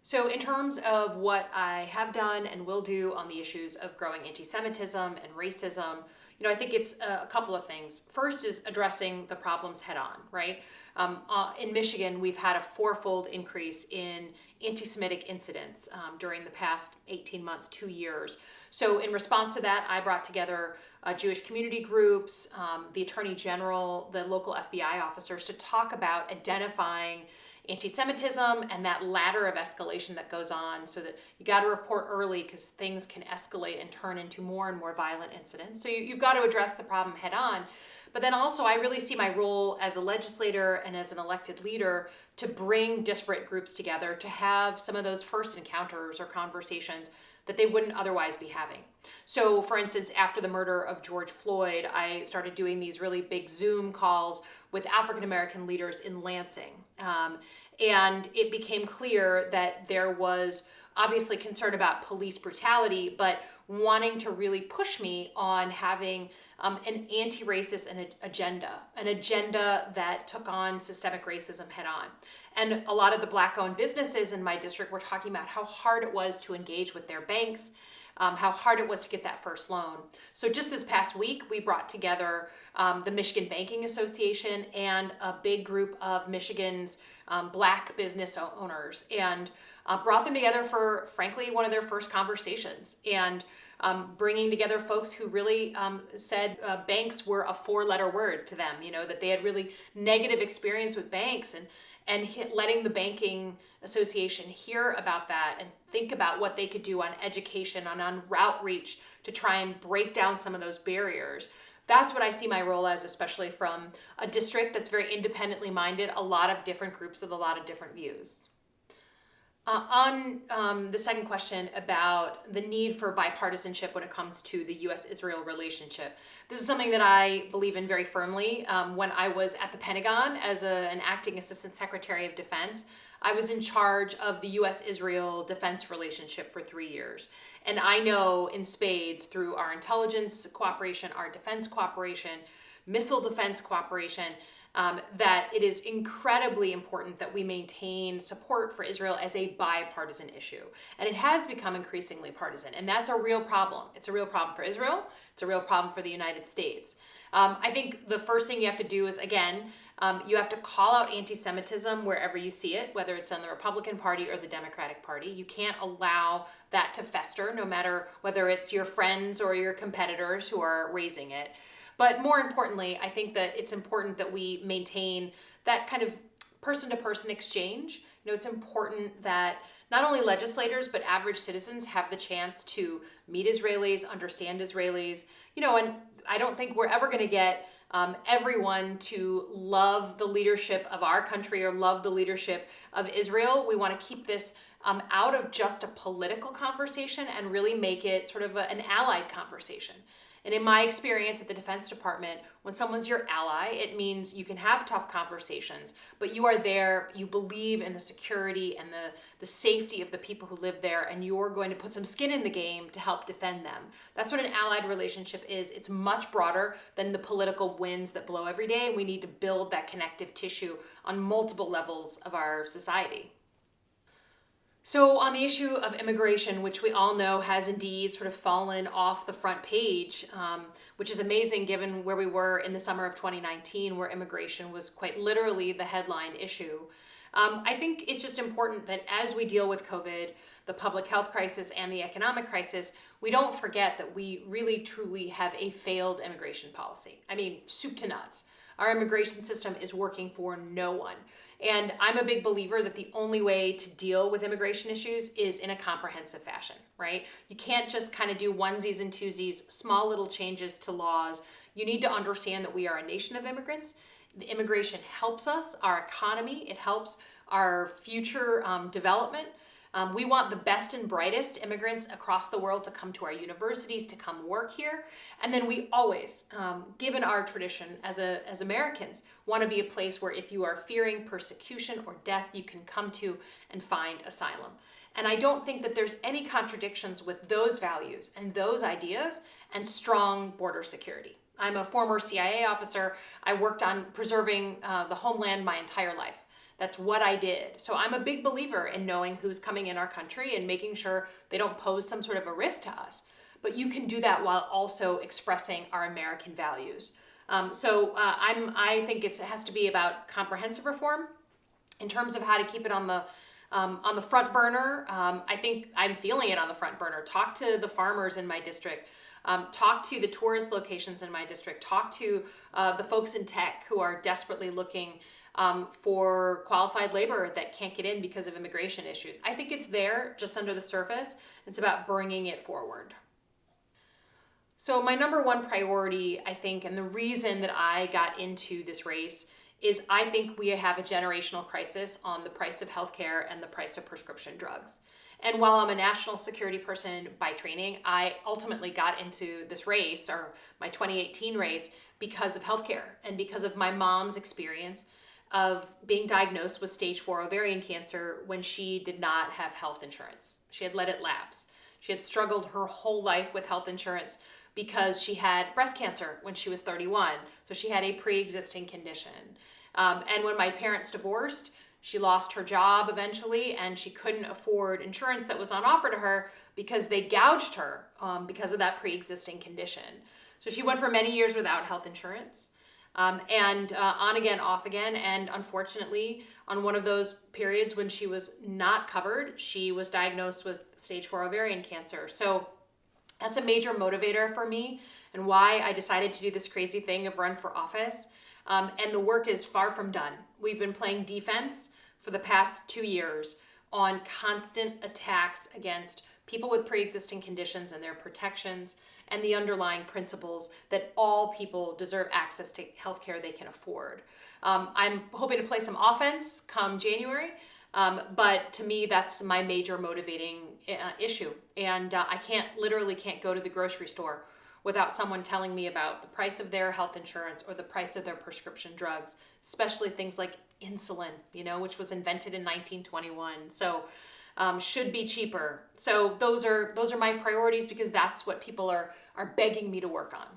So in terms of what I have done and will do on the issues of growing anti-Semitism and racism, I think it's a couple of things. First is addressing the problems head on, right? In Michigan, we've had a fourfold increase in anti-Semitic incidents during the past 18 months, 2 years. So in response to that, I brought together Jewish community groups, the Attorney General, the local FBI officers to talk about identifying anti-Semitism and that ladder of escalation that goes on, so that you got to report early because things can escalate and turn into more and more violent incidents. So you've got to address the problem head on. But then also I really see my role as a legislator and as an elected leader to bring disparate groups together to have some of those first encounters or conversations that they wouldn't otherwise be having. So for instance, after the murder of George Floyd, I started doing these really big Zoom calls with African American leaders in Lansing. And it became clear that there was obviously concern about police brutality, but wanting to really push me on having an anti-racist agenda, an agenda that took on systemic racism head on. And a lot of the Black-owned businesses in my district were talking about how hard it was to engage with their banks, how hard it was to get that first loan. So just this past week, we brought together the Michigan Banking Association and a big group of Michigan's Black business owners, and brought them together for, frankly, one of their first conversations. And bringing together folks who really said banks were a four-letter word to them, that they had really negative experience with banks, and letting the Banking Association hear about that and think about what they could do on education, on outreach to try and break down some of those barriers. That's what I see my role as, especially from a district that's very independently minded, a lot of different groups with a lot of different views. On the second question about the need for bipartisanship when it comes to the U.S.-Israel relationship, this is something that I believe in very firmly. When I was at the Pentagon as an acting Assistant Secretary of Defense, I was in charge of the U.S.-Israel defense relationship for 3 years. And I know in spades through our intelligence cooperation, our defense cooperation, missile defense cooperation, that it is incredibly important that we maintain support for Israel as a bipartisan issue. And it has become increasingly partisan, and that's a real problem. It's a real problem for Israel. It's a real problem for the United States. I think the first thing you have to do is, again, you have to call out anti-Semitism wherever you see it, whether it's on the Republican Party or the Democratic Party. You can't allow that to fester, no matter whether it's your friends or your competitors who are raising it. But more importantly, I think that it's important that we maintain that kind of person-to-person exchange. It's important that not only legislators, but average citizens have the chance to meet Israelis, understand Israelis, and I don't think we're ever going to get everyone to love the leadership of our country or love the leadership of Israel. We want to keep this out of just a political conversation and really make it sort of an allied conversation. And in my experience at the Defense Department, when someone's your ally, it means you can have tough conversations, but you are there, you believe in the security and the safety of the people who live there, and you're going to put some skin in the game to help defend them. That's what an allied relationship is. It's much broader than the political winds that blow every day, and we need to build that connective tissue on multiple levels of our society. So on the issue of immigration, which we all know has indeed sort of fallen off the front page, which is amazing given where we were in the summer of 2019, where immigration was quite literally the headline issue. I think it's just important that as we deal with COVID, the public health crisis and the economic crisis, we don't forget that we really truly have a failed immigration policy. I mean, soup to nuts. Our immigration system is working for no one. And I'm a big believer that the only way to deal with immigration issues is in a comprehensive fashion, right? You can't just kind of do onesies and twosies, small little changes to laws. You need to understand that we are a nation of immigrants. The immigration helps us, our economy, it helps our future development. We want the best and brightest immigrants across the world to come to our universities, to come work here. And then we always, given our tradition as Americans, want to be a place where if you are fearing persecution or death, you can come to and find asylum. And I don't think that there's any contradictions with those values and those ideas and strong border security. I'm a former CIA officer. I worked on preserving the homeland my entire life. That's what I did. So I'm a big believer in knowing who's coming in our country and making sure they don't pose some sort of a risk to us. But you can do that while also expressing our American values. I think it has to be about comprehensive reform in terms of how to keep it on the front burner. I think I'm feeling it on the front burner. Talk to the farmers in my district. Talk to the tourist locations in my district. Talk to the folks in tech who are desperately looking for qualified labor that can't get in because of immigration issues. I think it's there just under the surface. It's about bringing it forward. So my number one priority, I think, and the reason that I got into this race is I think we have a generational crisis on the price of healthcare and the price of prescription drugs. And while I'm a national security person by training, I ultimately got into this race, or my 2018 race, because of healthcare and because of my mom's experience of being diagnosed with stage 4 ovarian cancer when she did not have health insurance. She had let it lapse. She had struggled her whole life with health insurance because she had breast cancer when she was 31. So she had a pre-existing condition. And when my parents divorced, she lost her job eventually, and she couldn't afford insurance that was on offer to her because they gouged her because of that pre-existing condition. So she went for many years without health insurance, and on again, off again. And unfortunately, on one of those periods when she was not covered, she was diagnosed with stage 4 ovarian cancer. So that's a major motivator for me and why I decided to do this crazy thing of run for office. And the work is far from done. We've been playing defense for the past 2 years on constant attacks against people with pre-existing conditions and their protections and the underlying principles that all people deserve access to healthcare they can afford. I'm hoping to play some offense come January, but to me, that's my major motivating issue. And I literally can't go to the grocery store without someone telling me about the price of their health insurance or the price of their prescription drugs, especially things like insulin, which was invented in 1921. So should be cheaper. So those are my priorities because that's what people are begging me to work on.